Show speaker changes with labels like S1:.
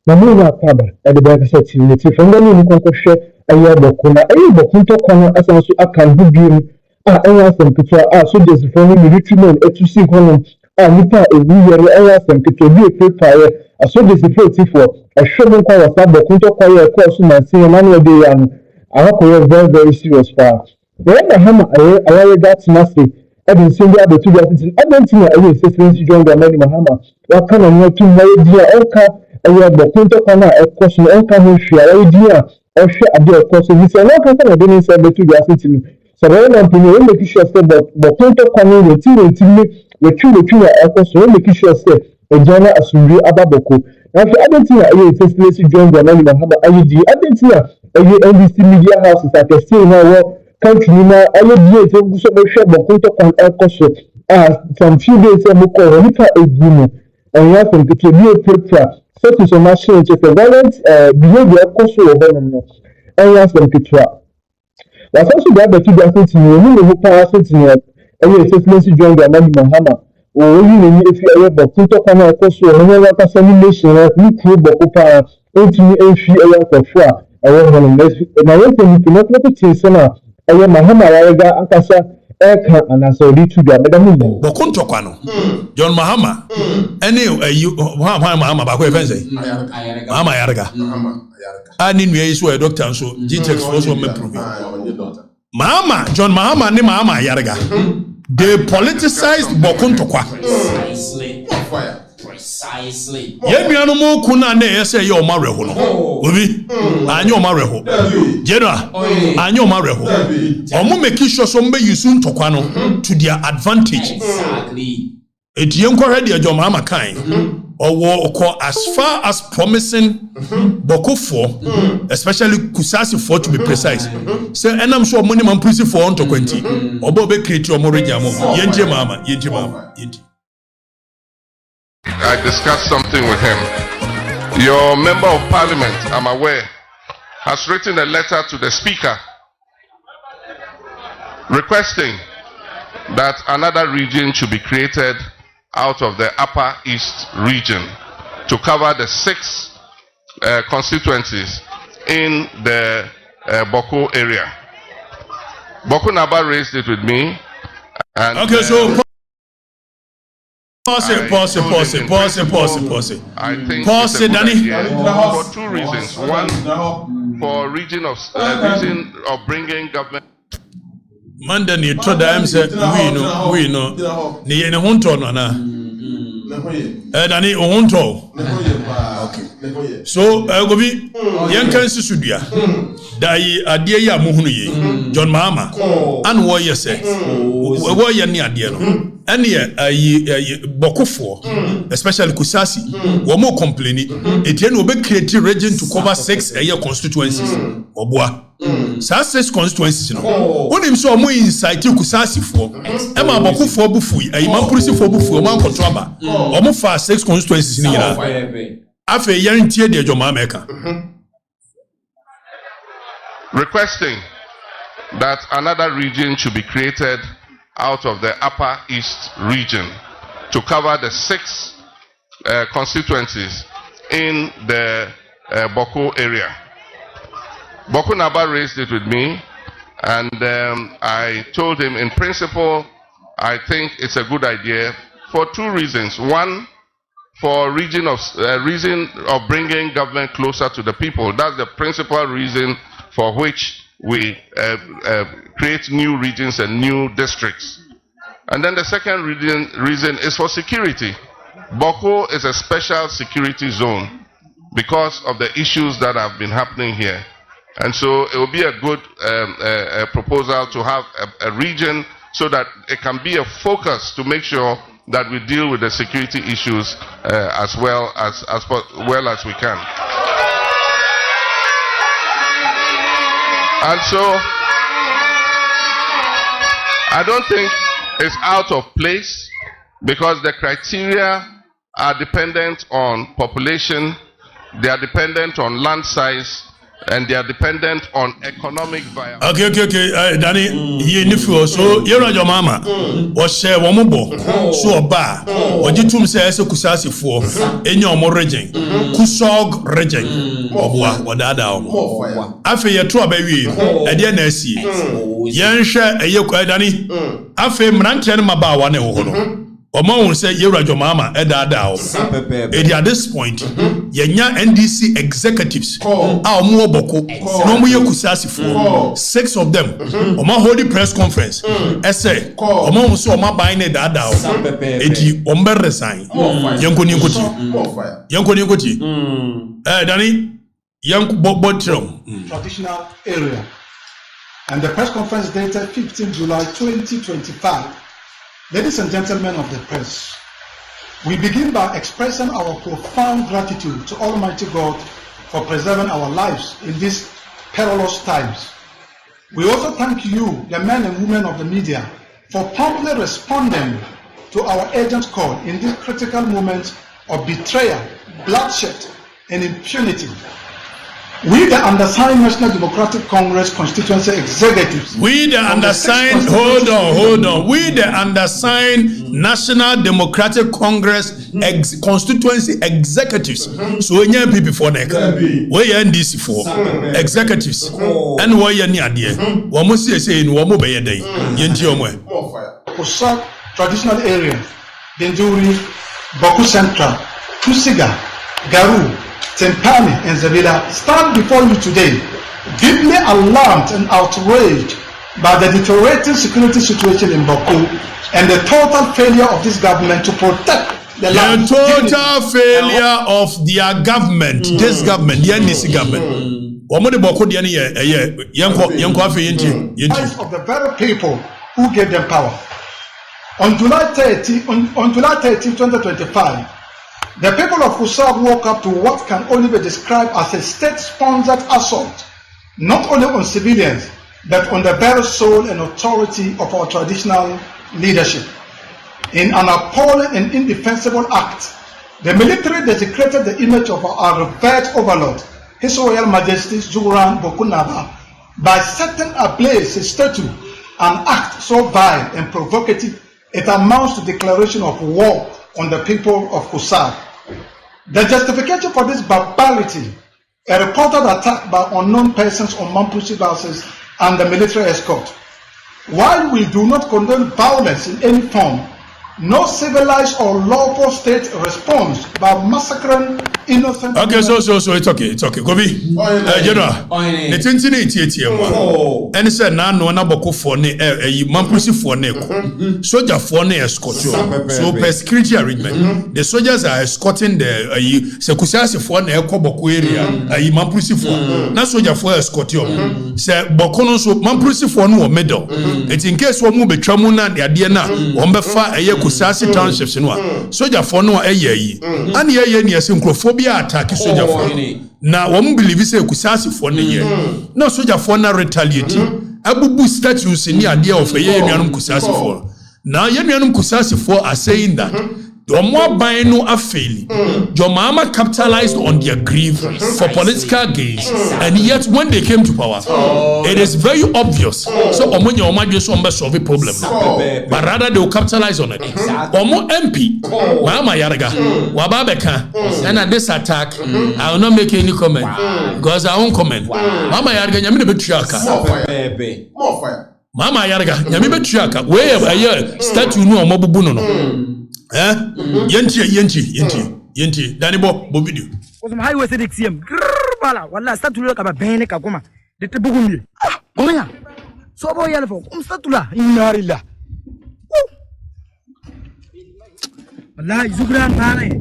S1: na mu na kwaba e de ba ka sati ni ti fanga ni ko ko hwe ayi boko na ayi boko to kono asan so akan bibiem a ɛyɛ asɛm ketewa a soldiers fo no military men etu si hɔ no a nipa ewu yɛre ɛyɛ asɛm ketewa bi efe faeɛ a soldiers fo etifoɔ ɛhwɛ mu nkwa wɔ saa boko to kɔ yɛ ɛkɔɔ so na se yɛ na no de yɛ ano akɔyɛ very serious paa wɔyɛ Mahama Ayariga tena se ɛde nsɛm bi abɛto bi asete ɛbɛnti na ɛyɛ ssrèak Mahama waka na nwa tum na yɛ di a ɔka ɛyɛ boko to kɔ na ɛkɔ so ɔka ho hwɛ a yɛ di a ɔhwɛ ade ɛkɔ so bi sɛ na ɔka sɛ na de ne nsa bɛto bi asete no so when I'm playing, we make sure but point of coming with you na echo so we make sure say e jana asumri ababoko na for identity na e ssrèak Mahama Ayariga identity na NBC media houses that are still now country na ayedi so so be share but point of echo so some few days ago ko ni ka egumu and you have to be a picture set to some machine to violent behavior echo so over no and you have to picture was also that the two different you know power setting ɛyɛ ssrèak Mahama o yi ni efi ɛyɛ bɔ punto kama ɛkɔ so ɔno wa kasa ni nation na ni kuro bɔ ko paa ntumi efi ɛyɛ akɔfo a ɛwɔ hɔ no na yɛ sɛ nipa na ko tie sɛ na ɛyɛ Mahama Ayariga akasa ɛka anasa odi tu bia bɛda mu
S2: bɔ kunto kwa no John Mahama ɛne ayi Mahama ba ko efɛn sɛ Mahama Ayariga ani nua yi so ɛ doctor nso GTX for so me prove Mahama John Mahama ne Mahama Ayariga they politicized Bokuntokwa. Precisely. Yemiano mo kuna ne yese ye omareho no. Obi anyo omareho. General anyo omareho. Omo make sure so mbe yusu ntokwa no to their advantage. Exactly. Etiye nkɔhwɛ de John Mahama kan. Or as far as promising Bokofo, especially Kusasi for to be precise. So, and I'm sure money man prison for on to 20. Or Bobby create your more Yenji Mama.
S3: I discussed something with him. Your member of parliament, I'm aware, has written a letter to the speaker requesting that another region should be created out of the Upper East region to cover the 6 constituencies in the Bawko area. Bawko Naba raised it with me. And,
S2: okay, so pause it.
S3: I think
S2: pause it, Danny.
S3: For 2 reasons. One, for reason of bringing government.
S2: Manda ni to da am say we know ni ye ne honto no na Dani honto okay so gobi yen kan sisudua dai ade yi amohunu ye John Mahama an wo ye se wo ye ne ade no ene ye Bokofo especially Kusasi wo mo complain etie no be create region to cover 6 constituencies oboa sa 6 constituencies no onim so mo insight Kusasi fo e ma Bokofo bufu ayi man polisi fo bufu o man control ba o mo fa 6 constituencies ni ira afa yan tie de John Mahama eka
S3: requesting that another region should be created out of the Upper East region to cover the 6 constituencies in the Bawko area. Bawko Naba raised it with me, and I told him, in principle, I think it's a good idea for 2 reasons. One, for reason of bringing government closer to the people. That's the principal reason for which we create new regions and new districts. And then the second reason is for security. Bawko is a special security zone because of the issues that have been happening here. And so it will be a good proposal to have a region so that it can be a focus to make sure that we deal with the security issues as well as we can. And so I don't think it's out of place because the criteria are dependent on population, they are dependent on land size, and they are dependent on economic viability.
S2: Okay. Danny, ye nifu so yero jo mama. O share wo mo bo. So oba. O jitum se ese kusasi fo. Enye omo region. Kusog region. Obwa odada omo. Afi ye to aba wi. E de na asie. Ye nhwe eye kwa Danny. Afi mranche ne maba wa ne wo no. Omo won say yero jo mama e dada omo. At this point, yenya NDC executives. Omo oboko. No mo ye kusasi fo. 6 of them. Omo hold the press conference. Ese omo won so omo ban ne dada omo. Edi ombe resign. Yanko ni nkoti. Danny yanko botrom.
S4: Traditional area. And the press conference dated 15 July 2025. Ladies and gentlemen of the press, we begin by expressing our profound gratitude to Almighty God for preserving our lives in these perilous times. We also thank you, the men and women of the media, for promptly responding to our urgent call in this critical moment of betrayal, bloodshed, and impunity. We, the undersigned National Democratic Congress constituency executives.
S2: We, the undersigned, hold on. We, the undersigned National Democratic Congress constituency executives. So we are people for neck. We are NDC for executives. And we are near there. We must say in one more day.
S4: Kosak traditional area, Benjuri, Bawko Central, Tusiga, Garu, Tempani and Zabila stand before you today, deeply alarmed and outraged by the deteriorating security situation in Bawko and the total failure of this government to protect the land.
S2: The total failure of their government, this government, the NDC government.
S4: Of the very people who gave them power. On July 30, 2025, the people of Kusab woke up to what can only be described as a state-sponsored assault, not only on civilians, but on the very soul and authority of our traditional leadership. In an appalling and indefensible act, the military desecrated the image of our revered overlord, His Royal Majesty Zuran Bokunaba, by setting ablaze his statue, an act so vile and provocative it amounts to declaration of war on the people of Kusab. The justification for this barbarity, a reported attack by unknown persons on Mampusi buses and the military escort. While we do not condone violence in any form, no civilized or lawful state responds by massacring innocent.
S2: Okay, so it's okay. Gobi, General, the tintin and said, "No, na Bawko for ne, Mampusi for ne, soldier for ne escort. So per security arrangement, the soldiers are escorting the Sekusasi for ne Bawko area, Mampusi for. Na soldier for escort you. Say Bawko no so Mampusi for no medal. It's in case one move betramuna the idea na one befa Kusasi townships no soldier for no yi and ye near synchrophobia attack soldier for na one believe say Kusasi for no ye no soldier for na retaliate abubu statues in the idea of ye nuanum Kusasi for now ye nuanum Kusasi for are saying that the more buying no affail, your mama capitalized on their grief for political gains, and yet when they came to power, it is very obvious. So, when your mama just solve a problem, but rather they will capitalize on it. Omo MP, Mahama Ayariga, Wababeka, and at this attack, I will not make any comment because I won't comment. Mahama Ayariga, Yamina Betriaka.
S3: More fire.
S2: Mahama Ayariga, Yamina Betriaka, where a year statue no Mobubuno. Yenti Danny Bo video
S5: was my highway said XM bala wala start to look about bene kakoma de tebugumi oya so boy yelfo start to la inarilla wallahi zugran tane